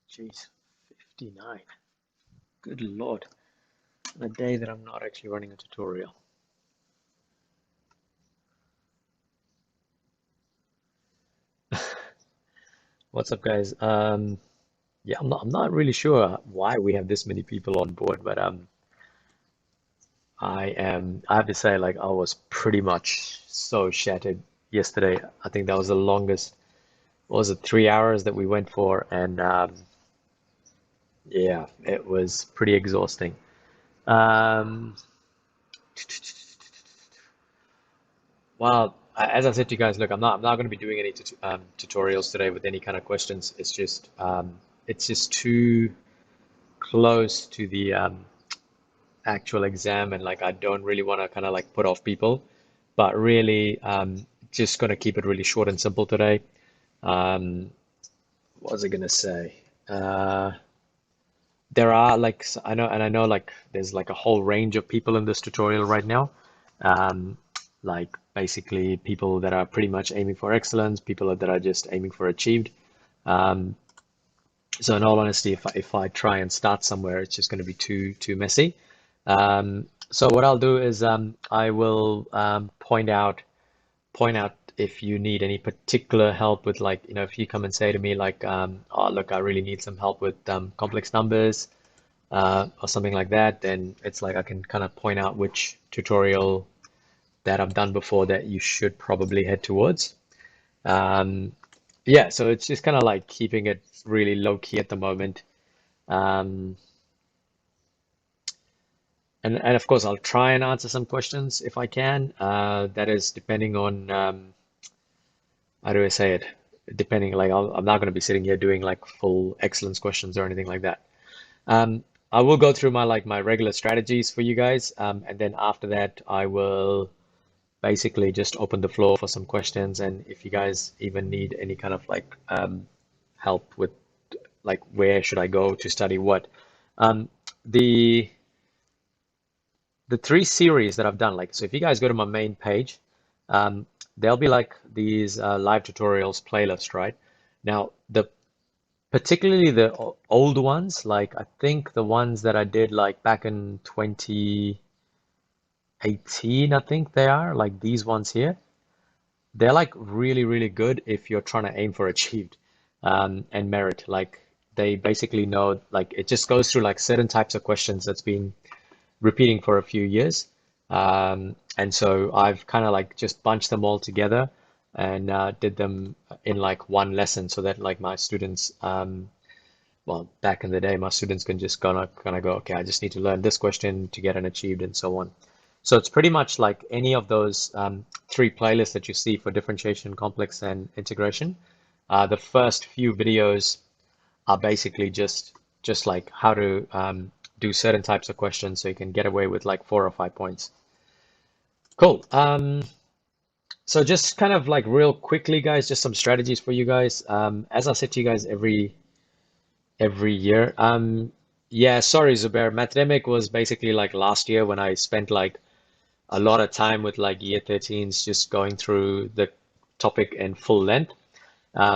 Jeez, 59. Good Lord. On a day that I'm not actually running a tutorial. What's up, guys? Yeah, I'm not really sure why we have this many people on board, but I have to say, like, I was pretty much so shattered yesterday. I think that was the longest, what was it, 3 hours that we went for, and yeah, it was pretty exhausting. Um, well, as I said to you guys, look, I'm not going to be doing any tutorials today with any kind of questions. It's just too close to the actual exam, and like I don't really want to kind of like put off people, but really just going to keep it really short and simple today. Um, what was I going to say? Uh, there are like I know like there's like a whole range of people in this tutorial right now. Um, like basically people that are pretty much aiming for excellence, people that are just aiming for achieved. Um, so in all honesty, if I try and start somewhere, it's just going to be too messy. So what I'll do is I will point out if you need any particular help with, like, if you come and say to me like, oh look, I really need some help with complex numbers or something like that, then it's like I can kind of point out which tutorial that I've done before that you should probably head towards. Um, yeah, so it's just kind of like keeping it really low key at the moment. Um, and of course, I'll try and answer some questions if I can. That is depending on how do I say it? Depending, like, I'm not going to be sitting here doing like full excellence questions or anything like that. I will go through my regular strategies for you guys, and then after that, I will basically just open the floor for some questions. And if you guys even need any kind of like help with like where should I go to study what, um, the the three series that I've done, like, so if you guys go to my main page, there'll be like these live tutorials playlist, right? Now, particularly the old ones, like I think the ones that I did like back in 2018, I think they are like these ones here. They're like really, really good if you're trying to aim for achieved and merit. Like they basically know, like it just goes through like certain types of questions that's been repeating for a few years. And so I've kind of like just bunched them all together and did them in like one lesson so that like my students, well, back in the day, my students can just gonna go, okay, I just need to learn this question to get an achieved and so on. So it's pretty much like any of those three playlists that you see for differentiation, complex, and integration. The first few videos are basically just like how to do certain types of questions so you can get away with like 4 or 5 points. Cool. So just kind of like real quickly, guys, just some strategies for you guys. As I said to you guys every year. Yeah, sorry, Zubair. Mathemic was basically like last year when I spent like a lot of time with like year 13s just going through the topic in full length.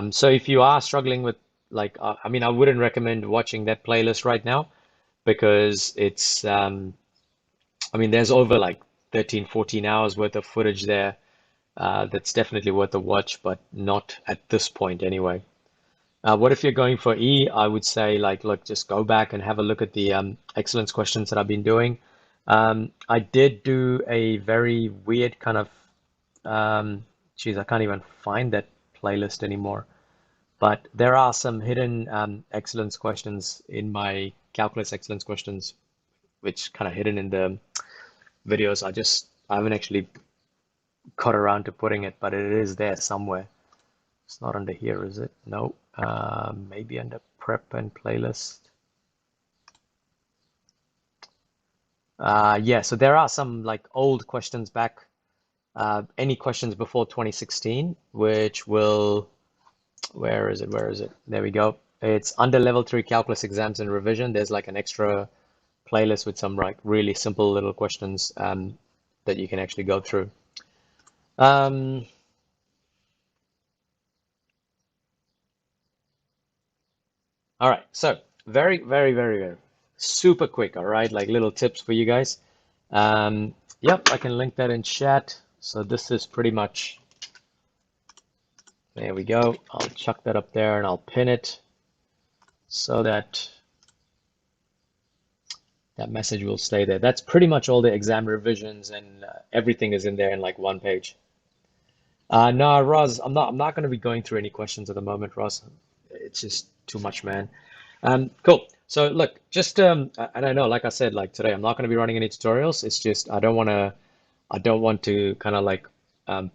So if you are struggling with like, I mean, I wouldn't recommend watching that playlist right now because I mean, there's over like 13, 14 hours worth of footage there. That's definitely worth a watch, but not at this point anyway. What if you're going for E? I would say like, look, just go back and have a look at the excellence questions that I've been doing. I did do a very weird kind of, geez, I can't even find that playlist anymore. But there are some hidden excellence questions in my calculus excellence questions, which kind of hidden in the videos. I haven't actually got around to putting it, but it is there somewhere. It's not under here, is it? No. Maybe under prep and playlist. Yeah, so there are some like old questions back, any questions before 2016, which will, where is it? Where is it? There we go. It's under level 3 calculus exams and revision. There's like an extra playlist with some like really simple little questions that you can actually go through. Um, All right, so very, very, very, very super quick. All right, like little tips for you guys. Yep, I can link that in chat. So this is pretty much, there we go. I'll chuck that up there and I'll pin it so that that message will stay there. That's pretty much all the exam revisions and everything is in there in like one page. No, Roz, I'm not going to be going through any questions at the moment, Roz. It's just too much, man. Cool. So look, just and I know, like I said, like today, I'm not going to be running any tutorials. It's just I don't want to kind of like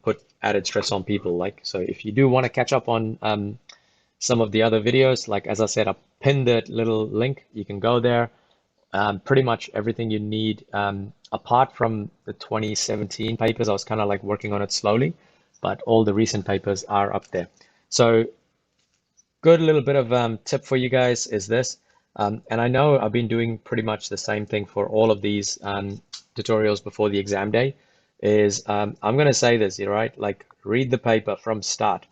put added stress on people. Like, so if you do want to catch up on some of the other videos, like as I said, I pinned that little link. You can go there. Pretty much everything you need, apart from the 2017 papers. I was kind of like working on it slowly, but all the recent papers are up there. So good little bit of tip for you guys is this. And I know I've been doing pretty much the same thing for all of these tutorials before the exam day is I'm going to say this, you right? Like read the paper from start.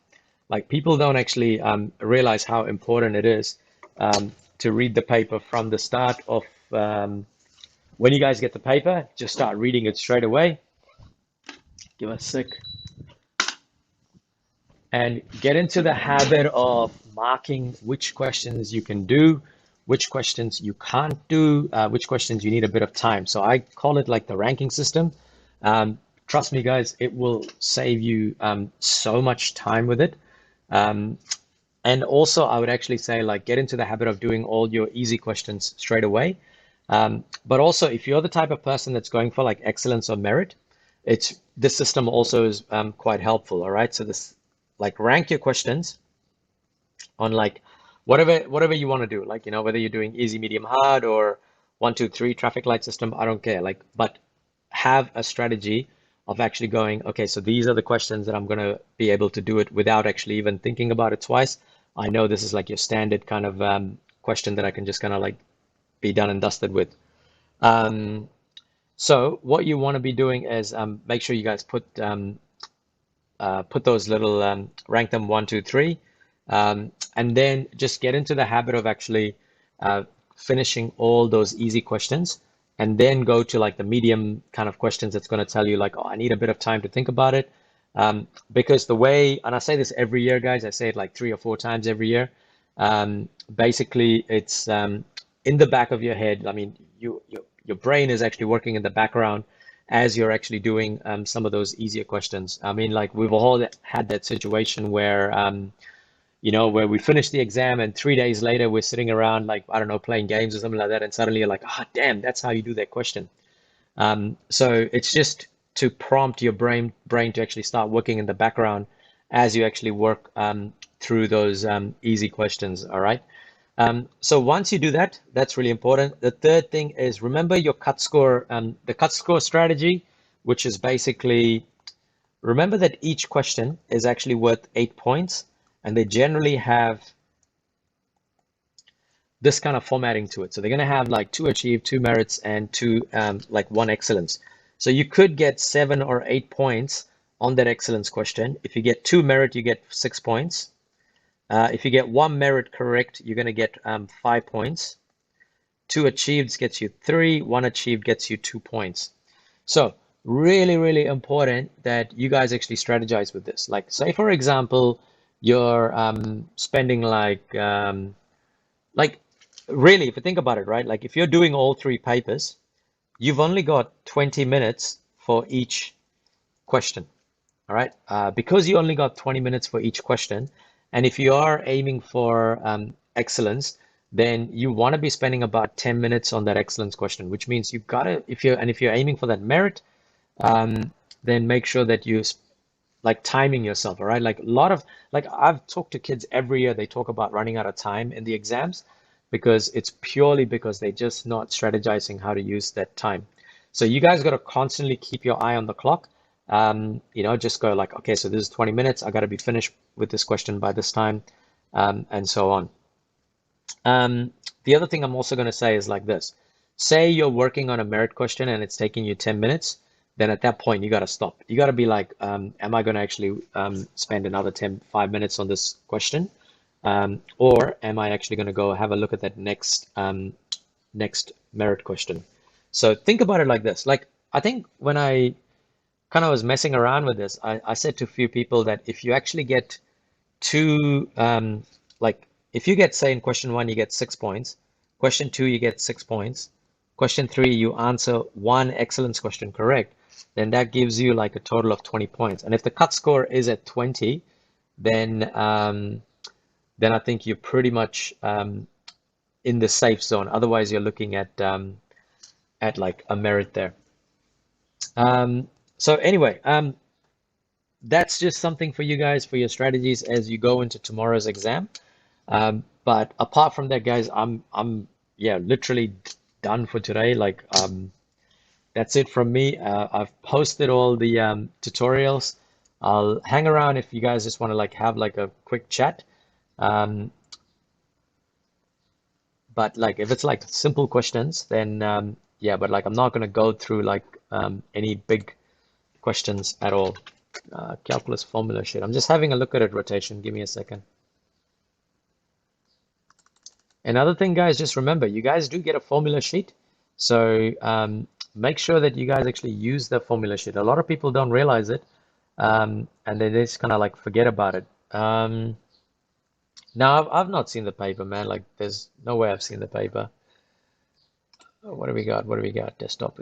Like people don't actually realize how important it is to read the paper from the start of when you guys get the paper, just start reading it straight away. Give us a sec. And get into the habit of marking which questions you can do, which questions you can't do, which questions you need a bit of time. So I call it like the ranking system. Trust me, guys, it will save you so much time with it. And also, I would actually say like get into the habit of doing all your easy questions straight away. But also, if you're the type of person that's going for like excellence or merit, this system also is quite helpful. All right, so this like rank your questions on like whatever you want to do, like whether you're doing easy, medium, hard, or 1, 2, 3 traffic light system. I don't care. Like, but have a strategy of actually going, okay, so these are the questions that I'm going to be able to do it without actually even thinking about it twice. I know this is like your standard kind of question that I can just kind of like be done and dusted with. So what you want to be doing is make sure you guys put those little rank them 1, 2, 3, and then just get into the habit of actually finishing all those easy questions, and then go to like the medium kind of questions that's going to tell you like, oh, I need a bit of time to think about it. Because the way, and I say this every year, guys, I say it like 3 or 4 times every year. Basically, it's in the back of your head. I mean, your brain is actually working in the background as you're actually doing some of those easier questions. I mean, like we've all had that situation where, where we finish the exam and 3 days later we're sitting around like, I don't know, playing games or something like that. And suddenly you're like, ah, oh, damn, that's how you do that question. So it's just to prompt your brain to actually start working in the background as you actually work through those easy questions. All right. So once you do that, that's really important. The third thing is remember your cut score, the cut score strategy, which is basically remember that each question is actually worth 8 points, and they generally have this kind of formatting to it. So they're going to have like 2 achieved, 2 merits, and 2 like 1 excellence. So you could get 7 or 8 points on that excellence question. If you get 2 merit, you get 6 points. If you get 1 merit correct, you're going to get 5 points. 2 achieved gets you 3. 1 achieved gets you 2 points. So really, really important that you guys actually strategize with this. Like, say for example, you're spending like really, if you think about it, right? Like if you're doing all 3 papers, you've only got 20 minutes for each question. All right, because you only got 20 minutes for each question, and if you are aiming for excellence, then you want to be spending about 10 minutes on that excellence question, which means you've got to, if you're aiming for that merit, then make sure that you like timing yourself, all right? Like a lot of, like I've talked to kids every year, they talk about running out of time in the exams because it's purely because they're just not strategizing how to use that time. So you guys got to constantly keep your eye on the clock. Just go like, okay, so this is 20 minutes. I got to be finished with this question by this time, and so on. The other thing I'm also going to say is like this. Say you're working on a merit question and it's taking you 10 minutes, then at that point you got to stop. You got to be like, am I going to actually spend another 5 minutes on this question? or am I actually going to go have a look at that next merit question? So think about it like this. Like I think when I kind of was messing around with this, I said to a few people that if you actually get two, like if you get, say in question one, you get 6 points, question two, you get 6 points, question three, you answer one excellence question correct, then that gives you like a total of 20 points. And if the cut score is at 20, then I think you're pretty much in the safe zone. Otherwise, you're looking at like a merit there. So anyway, that's just something for you guys for your strategies as you go into tomorrow's exam. But apart from that, guys, I'm yeah, literally done for today. Like that's it from me. I've posted all the tutorials. I'll hang around if you guys just want to like have like a quick chat. Um, but like if it's like simple questions, then yeah, but like I'm not gonna go through like any big questions at all. Calculus formula sheet. I'm just having a look at it, rotation. Give me a second. Another thing, guys, just remember, you guys do get a formula sheet. So make sure that you guys actually use the formula sheet. A lot of people don't realize it, and they just kind of like forget about it. Now, I've not seen the paper, man. Like, there's no way I've seen the paper. What do we got? What do we got? Desktop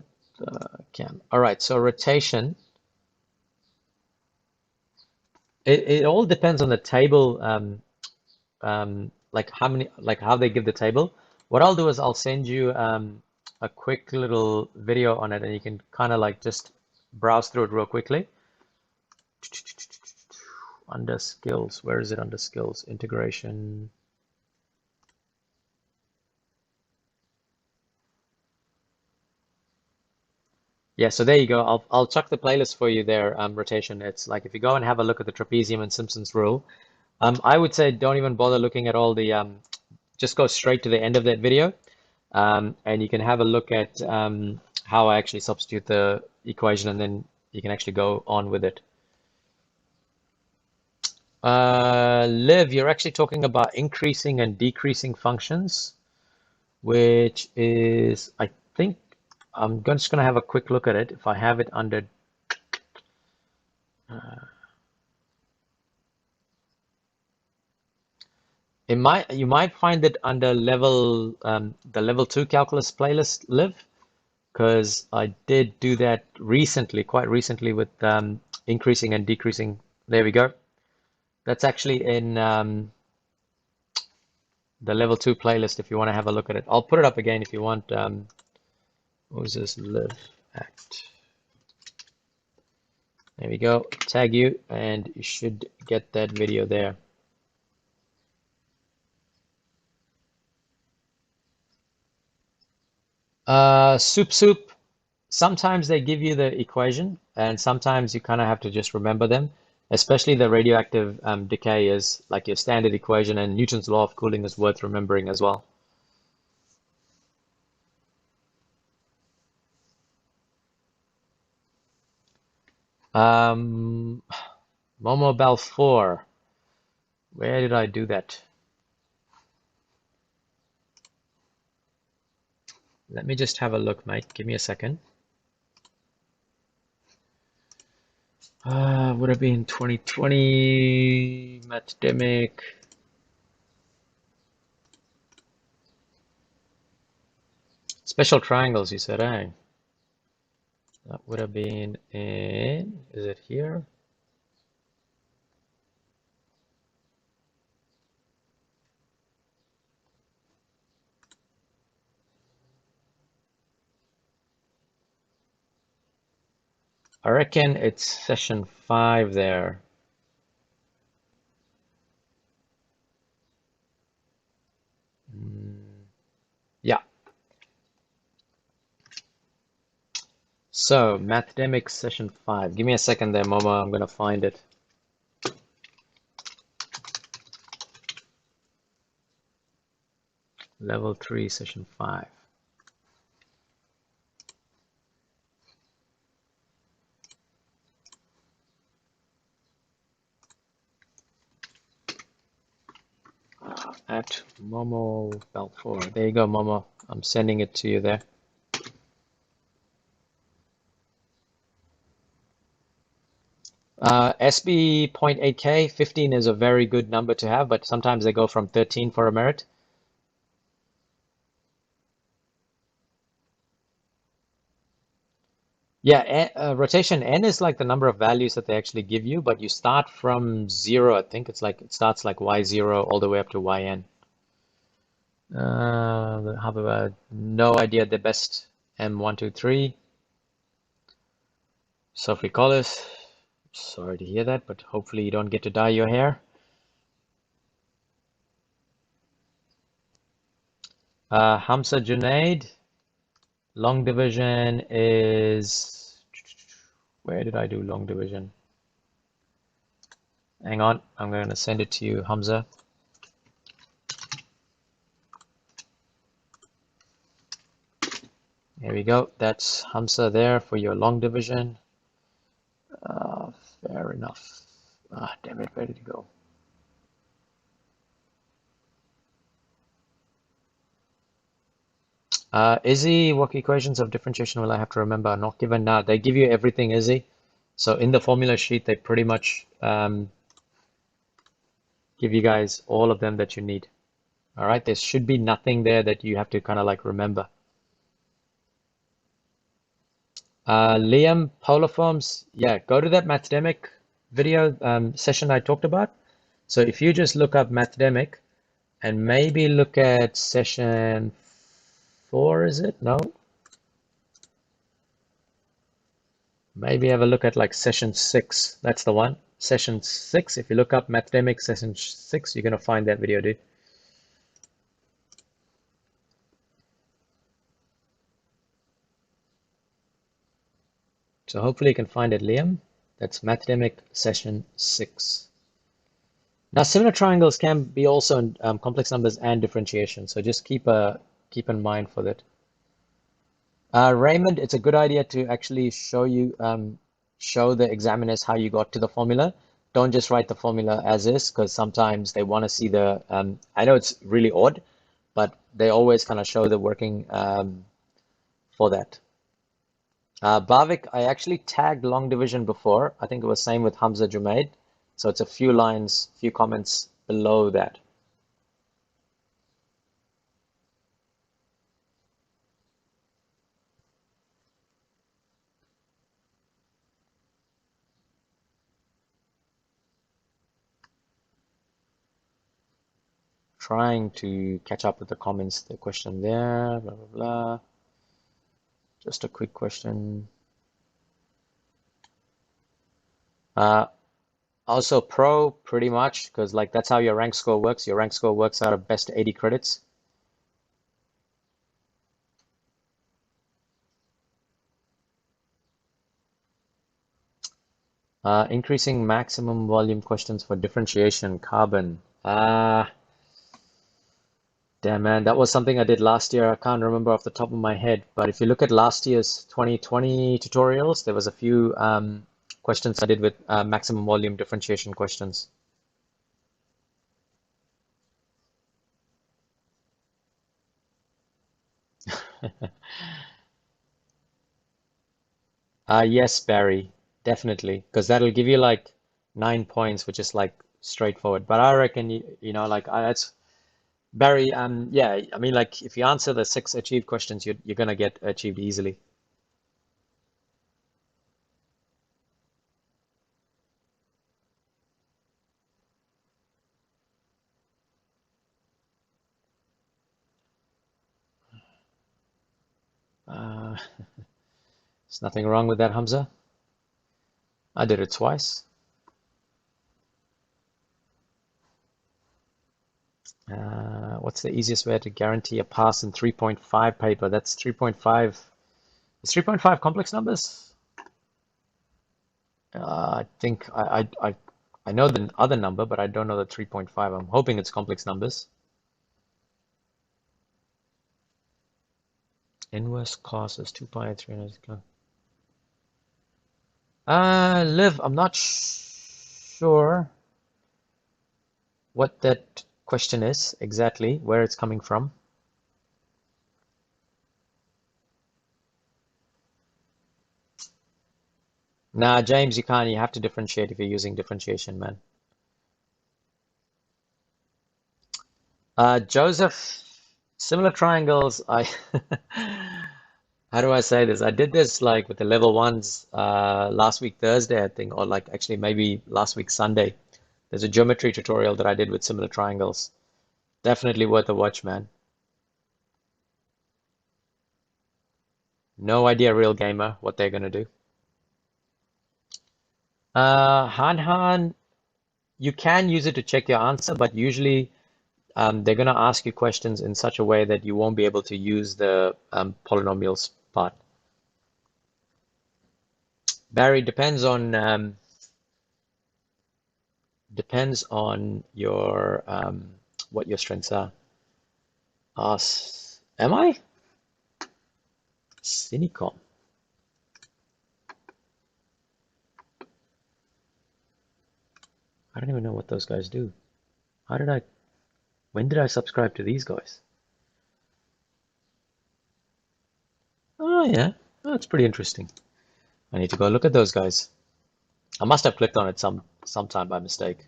cam. All right, so rotation. It all depends on the table, like how many, like how they give the table. What I'll do is I'll send you a quick little video on it, and you can kind of like just browse through it real quickly. Under skills, where is it under skills? Integration. Yeah, so there you go. I'll chuck the playlist for you there, rotation. It's like if you go and have a look at the trapezium and Simpson's rule, I would say don't even bother looking at all the just go straight to the end of that video, and you can have a look at how I actually substitute the equation, and then you can actually go on with it. Liv, you're actually talking about increasing and decreasing functions, which is, I think, just going to have a quick look at it. If I have it under, you might find it under the level 2 calculus playlist, Liv, because I did do that recently, quite recently, with increasing and decreasing. There we go. That's actually in the level 2 playlist if you want to have a look at it. I'll put it up again if you want. What was this? Live act. There we go. Tag you, and you should get that video there. Soup. Sometimes they give you the equation, and sometimes you kind of have to just remember them. Especially the radioactive decay is like your standard equation, and Newton's law of cooling is worth remembering as well. Momo Balfour. Where did I do that? Let me just have a look, mate. Give me a second. Would have been 2020 academic. Special triangles, you said, eh? That would have been in, is it here? I reckon it's session 5 there. Yeah. So, Mathematics session 5. Give me a second there, Momo. I'm going to find it. Level 3, session 5. at Momo Balfour. There you go, Momo. I'm sending it to you there. SB 0.8K, 15 is a very good number to have, but sometimes they go from 13 for a merit. Yeah, rotation N is like the number of values that they actually give you, but you start from zero. I think it's like it starts like Y0 all the way up to YN. Have no idea the best M123. Sophie Collis. Sorry to hear that, but hopefully you don't get to dye your hair. Hamza Junaid. Long division is, where did I do long division? Hang on, I'm going to send it to you, Hamza. Here we go. That's Hamza there for your long division. Fair enough. Damn it, where did it go? Izzy, what equations of differentiation will I have to remember? Are not given now. They give you everything, Izzy. So in the formula sheet, they pretty much give you guys all of them that you need. All right, there should be nothing there that you have to kind of like remember. Liam, polar forms, yeah, go to that Mathdemic video session I talked about. So if you just look up Mathdemic and maybe look at session 4, is it? No? Maybe have a look at like session 6. That's the one. Session 6. If you look up Mathdemic session 6, you're going to find that video, dude. So hopefully you can find it, Liam. That's Mathdemic session 6. Now, similar triangles can be also in complex numbers and differentiation, so just keep in mind for that. Raymond, it's a good idea to actually show the examiners how you got to the formula. Don't just write the formula as is, because sometimes they want to see the. I know it's really odd, but they always kind of show the working for that. Bhavik, I actually tagged long division before. I think it was same with Hamza Jumaid. So it's a few lines, few comments below that. Trying to catch up with the comments, the question there, blah, blah, blah. Just a quick question. Also pro, pretty much, because like that's how your rank score works. Your rank score works out of best 80 credits. Increasing maximum volume questions for differentiation, carbon. Damn man, that was something I did last year. I can't remember off the top of my head, but if you look at last year's 2020 tutorials, there was a few questions I did with maximum volume differentiation questions. Yes, Barry, definitely, because that'll give you like 9 points, which is like straightforward. But I reckon you know like that's Barry. Yeah, I mean like if you answer the 6 achieved questions, you're gonna get achieved easily. Uh, there's nothing wrong with that, Hamza. I did it twice. What's the easiest way to guarantee a pass in 3.5 paper? That's 3.5. Is 3.5 complex numbers? I think I know the other number, but I don't know the 3.5. I'm hoping it's complex numbers. Inverse cos is 2 pi 300. Liv, I'm not sure what that question is exactly, where it's coming from. Nah, James, you can't. You have to differentiate if you're using differentiation, man. Joseph, similar triangles. How do I say this? I did this like with the level ones last week Thursday, I think, or like actually maybe last week Sunday. There's a geometry tutorial that I did with similar triangles. Definitely worth a watch, man. No idea, real gamer, what they're gonna do. Han, you can use it to check your answer, but usually they're gonna ask you questions in such a way that you won't be able to use the polynomials part. Barry, depends on your what your strengths are. Am I? Cynicom. I don't even know what those guys do. How did I, when did I subscribe to these guys? Oh yeah, that's pretty interesting. I need to go look at those guys. I must have clicked on it sometime by mistake.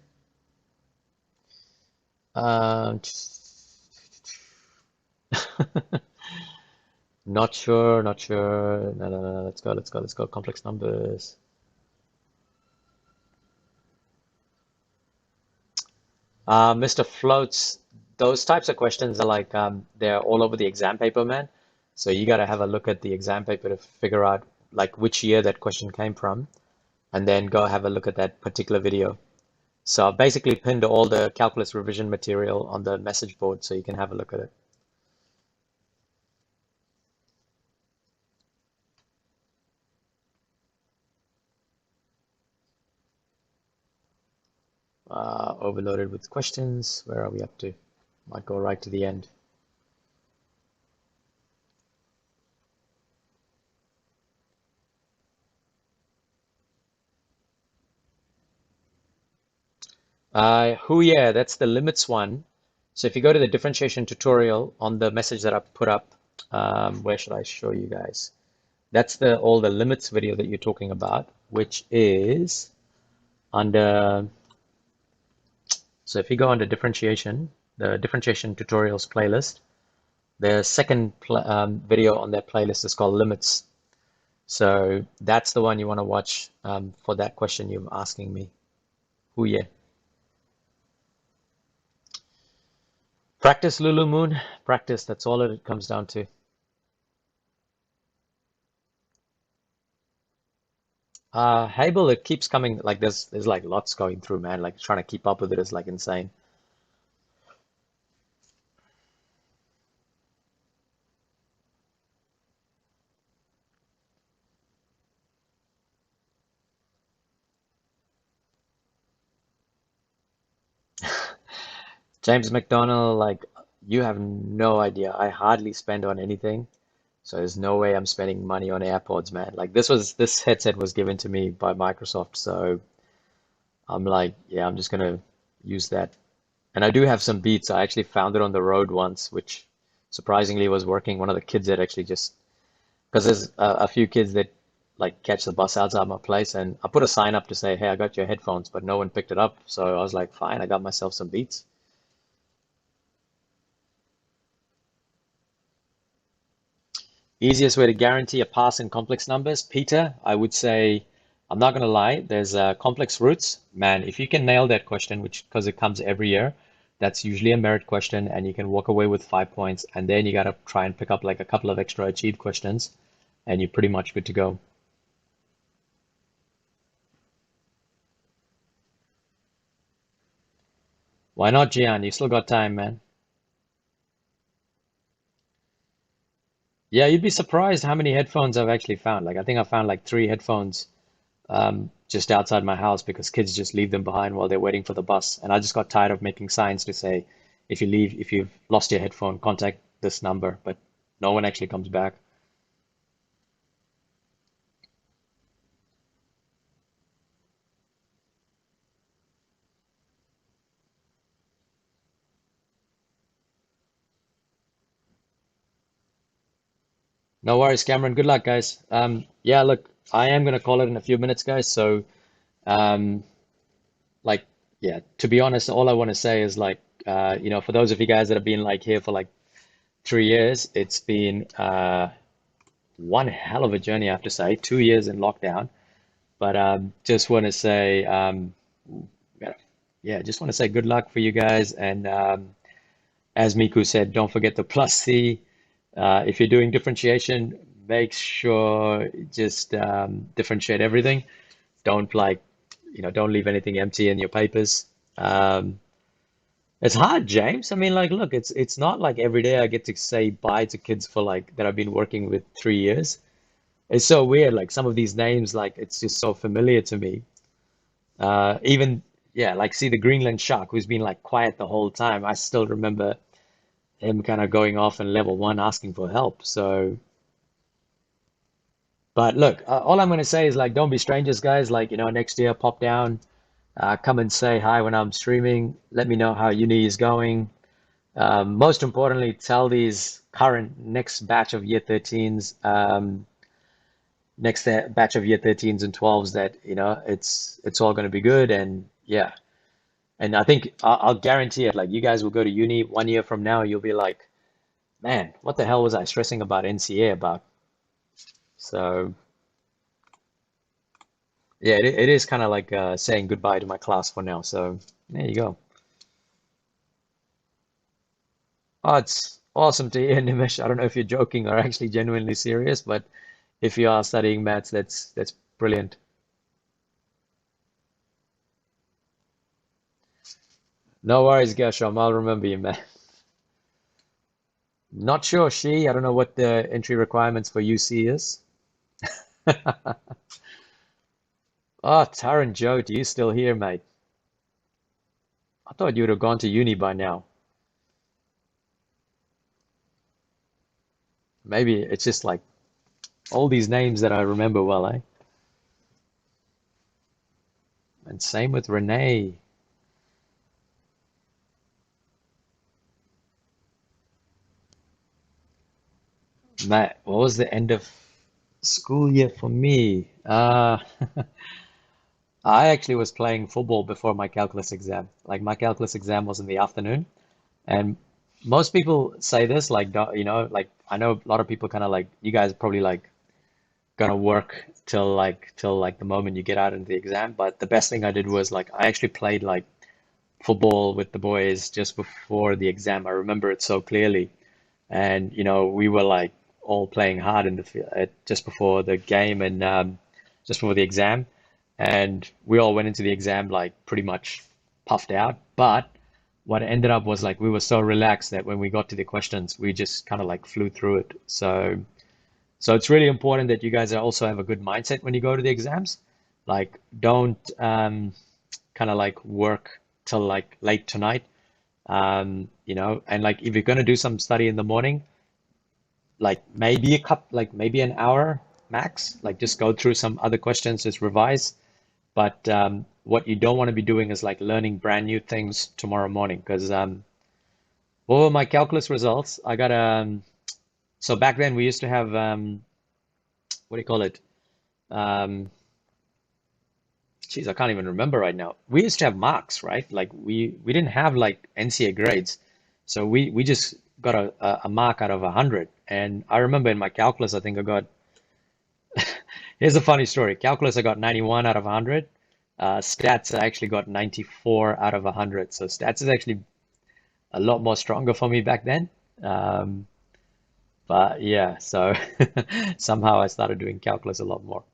Um, not sure, not sure. No, no, no, no. Let's go, let's go, let's go. Complex numbers. Mr. Floats, those types of questions are like they're all over the exam paper, man. So you got to have a look at the exam paper to figure out like which year that question came from, and then go have a look at that particular video. So I've basically pinned all the calculus revision material on the message board so you can have a look at it. Overloaded with questions. Where are we up to? Might go right to the end. Yeah, that's the limits one. So if you go to the differentiation tutorial on the message that I put up, where should I show you guys? That's the all the limits video that you're talking about, which is under, so if you go under differentiation, the differentiation tutorials playlist, the second video on that playlist is called limits. So that's the one you want to watch for that question you're asking me. Yeah. Practice, Lulu Moon. Practice. That's all it comes down to. Hable, it keeps coming. Like there's like lots going through, man. Like trying to keep up with it is like insane. James McDonald, like you have no idea. I hardly spend on anything. So there's no way I'm spending money on AirPods, man. Like this headset was given to me by Microsoft, so I'm like, yeah, I'm just gonna use that. And I do have some Beats. I actually found it on the road once, which surprisingly was working. One of the kids that actually just, because there's a few kids that like catch the bus outside my place, and I put a sign up to say, hey, I got your headphones, but no one picked it up. So I was like, fine, I got myself some Beats. Easiest way to guarantee a pass in complex numbers, Peter, I would say, I'm not going to lie, there's complex roots. Man, if you can nail that question, which because it comes every year, that's usually a merit question, and you can walk away with 5 points, and then you got to try and pick up like a couple of extra achieved questions, and you're pretty much good to go. Why not, Gian? You still got time, man. Yeah, you'd be surprised how many headphones I've actually found. Like, I think I found like 3 headphones just outside my house because kids just leave them behind while they're waiting for the bus. And I just got tired of making signs to say, if you've lost your headphone, contact this number. But no one actually comes back. No worries, Cameron. Good luck, guys. Yeah, look, I am gonna call it in a few minutes, guys. So, um, like, yeah, to be honest, all I want to say is like, for those of you guys that have been like here for like 3 years, it's been one hell of a journey, I have to say. 2 years in lockdown, but just want to say, yeah, yeah, just want to say good luck for you guys. And as Miku said, don't forget the plus C. If you're doing differentiation, make sure just differentiate everything. Don't like, don't leave anything empty in your papers. Um, it's hard, James. I mean, like, look, it's not like every day I get to say bye to kids for like that I've been working with 3 years. It's so weird. Like some of these names, like it's just so familiar to me. Even yeah, like see the Greenland shark who's been like quiet the whole time. I still remember him kind of going off in level one asking for help. So, but look, all I'm going to say is like, don't be strangers, guys. Like, next year, pop down, come and say hi when I'm streaming. Let me know how uni is going. Most importantly, tell these current next batch of year 13s, batch of year 13s and 12s that, it's all going to be good. And yeah, and I think I'll guarantee it. Like, you guys will go to uni 1 year from now, you'll be like, man, what the hell was I stressing about NCA about? So yeah, it is kind of like saying goodbye to my class for now. So there you go. Oh, it's awesome to hear, Nimish. I don't know if you're joking or actually genuinely serious, but if you are studying maths, that's brilliant. No worries, Gershom. I'll remember you, man. Not sure, she. I don't know what the entry requirements for UC is. Oh, Taran Joe, do you still here, mate? I thought you would have gone to uni by now. Maybe it's just like all these names that I remember well, eh? And same with Renee. Matt, what was the end of school year for me? I actually was playing football before my calculus exam. Like my calculus exam was in the afternoon, and most people say this, like, like I know a lot of people kind of like you guys probably like gonna work till like the moment you get out into the exam. But the best thing I did was like I actually played like football with the boys just before the exam. I remember it so clearly. And we were like all playing hard in the just before the game and just before the exam, and we all went into the exam like pretty much puffed out. But what ended up was like we were so relaxed that when we got to the questions, we just kind of like flew through it. So it's really important that you guys also have a good mindset when you go to the exams. Like don't kind of like work till like late tonight. And like if you're going to do some study in the morning, like maybe like maybe an hour max, like just go through some other questions, just revise. But what you don't want to be doing is like learning brand new things tomorrow morning. Because what were my calculus results? I got so back then we used to have what do you call it? Um, Geez, I can't even remember right now. We used to have marks, right? Like we didn't have like NCA grades, so we just got a mark out of 100. And I remember in my calculus, I think I got. Here's a funny story. Calculus, I got 91 out of 100. Stats, I actually got 94 out of 100. So stats is actually a lot more stronger for me back then. Um, but yeah, so somehow I started doing calculus a lot more.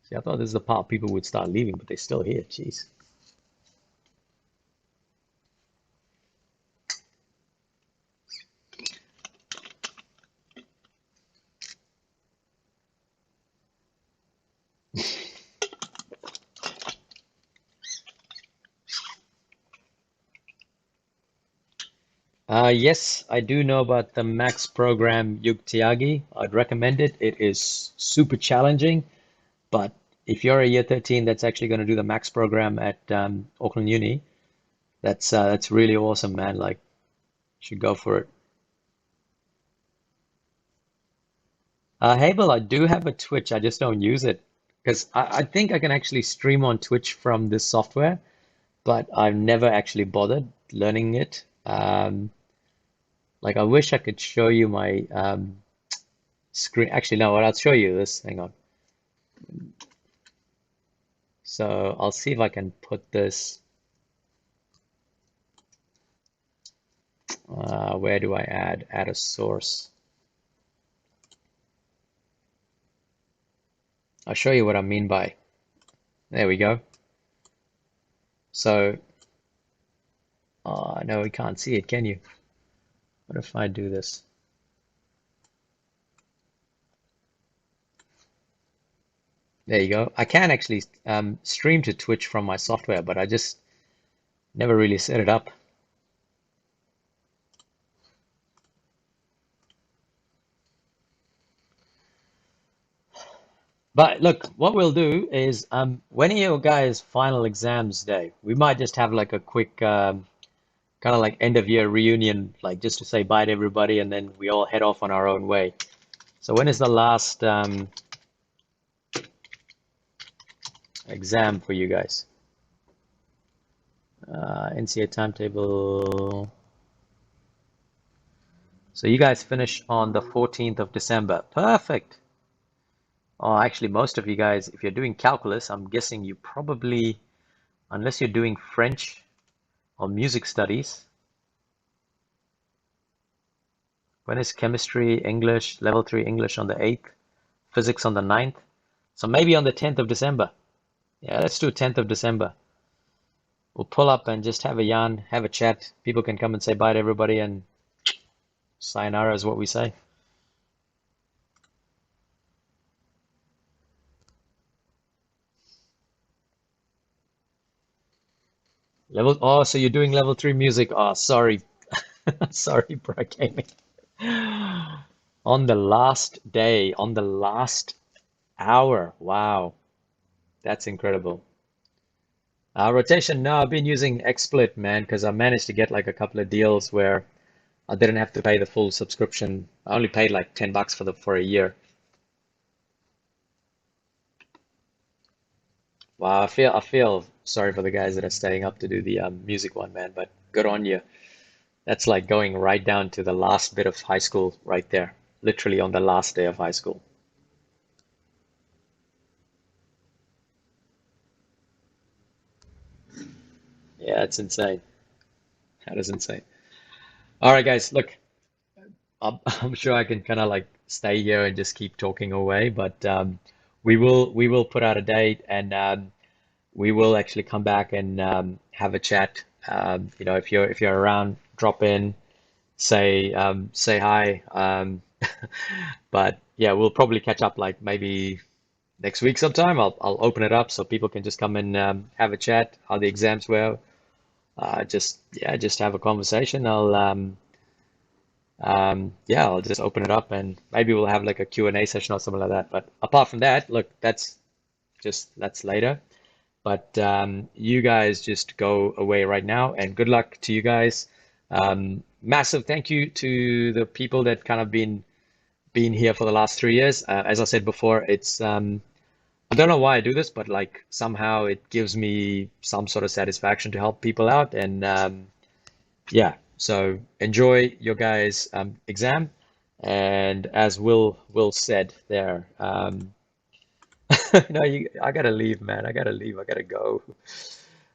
See, I thought this is the part people would start leaving, but they're still here. Jeez. Yes, I do know about the Max program Yuktiagi. I'd recommend it. It is super challenging, but if you're a year 13 that's actually going to do the max program at Auckland Uni, that's really awesome, man. Like, you should go for it. Hey, Bill, I do have a Twitch. I just don't use it because I think I can actually stream on Twitch from this software, but I've never actually bothered learning it. Like, I wish I could show you my screen. Actually, no, what I'll show you this. Hang on. So I'll see if I can put this. Where do I add? Add a source. I'll show you what I mean by. There we go. So, no, we can't see it, can you? What if I do this? There you go. I can actually stream to Twitch from my software, but I just never really set it up. But look, what we'll do is when are your guys' final exams day? We might just have like a quick kind of like end of year reunion, like just to say bye to everybody, and then we all head off on our own way. So when is the last exam for you guys? NCEA timetable. So you guys finish on the 14th of December. Perfect. Oh, actually, most of you guys, if you're doing calculus, I'm guessing you probably, unless you're doing French or music studies, when is chemistry, English, level 3 English on the 8th, physics on the 9th? So maybe on the 10th of December. Yeah, let's do 10th of December. We'll pull up and just have a yarn, have a chat. People can come and say bye to everybody, and sayonara is what we say. Oh, so you're doing level 3 music. Oh, sorry. Sorry, bro gaming. On the last day, on the last hour. Wow, that's incredible. Rotation, no, I've been using XSplit, man, because I managed to get like a couple of deals where I didn't have to pay the full subscription. I only paid like $10 for a year. Wow, I feel sorry for the guys that are staying up to do the music one, man, but good on you. That's like going right down to the last bit of high school right there, literally on the last day of high school. Yeah, it's insane. That is insane. All right, guys, look, I'm sure I can kind of like stay here and just keep talking away, but we will put out a date, and we will actually come back and have a chat. If you're around, drop in, say hi. But yeah, we'll probably catch up like maybe next week sometime. I'll open it up so people can just come and have a chat, how the exams were. Just have a conversation. Yeah, I'll just open it up, and maybe we'll have like a Q&A session or something like that. But apart from that, look, that's later. But you guys just go away right now, and good luck to you guys. Massive thank you to the people that kind of been here for the last 3 years. As I said before, it's I don't know why I do this, but like somehow it gives me some sort of satisfaction to help people out, and yeah. So enjoy your guys' exam, and as Will said there, no, I gotta leave, man. I gotta leave. I gotta go.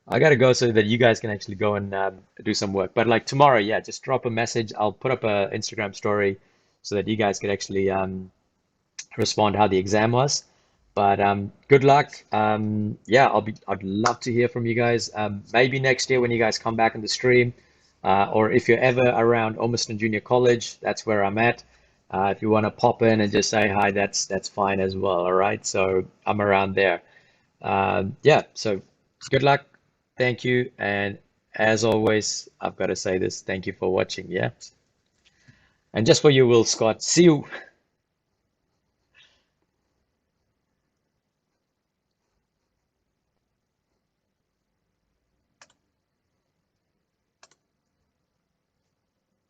I gotta go so that you guys can actually go and do some work. But like tomorrow, yeah, just drop a message. I'll put up a Instagram story so that you guys could actually respond how the exam was. But good luck. Yeah, I'd love to hear from you guys. Maybe next year when you guys come back in the stream, or if you're ever around Ormiston Junior College, that's where I'm at. If you want to pop in and just say hi, that's fine as well. All right, so I'm around there. Yeah, so good luck. Thank you, and as always, I've got to say this. Thank you for watching. Yeah, and just for you, Will Scott. See you.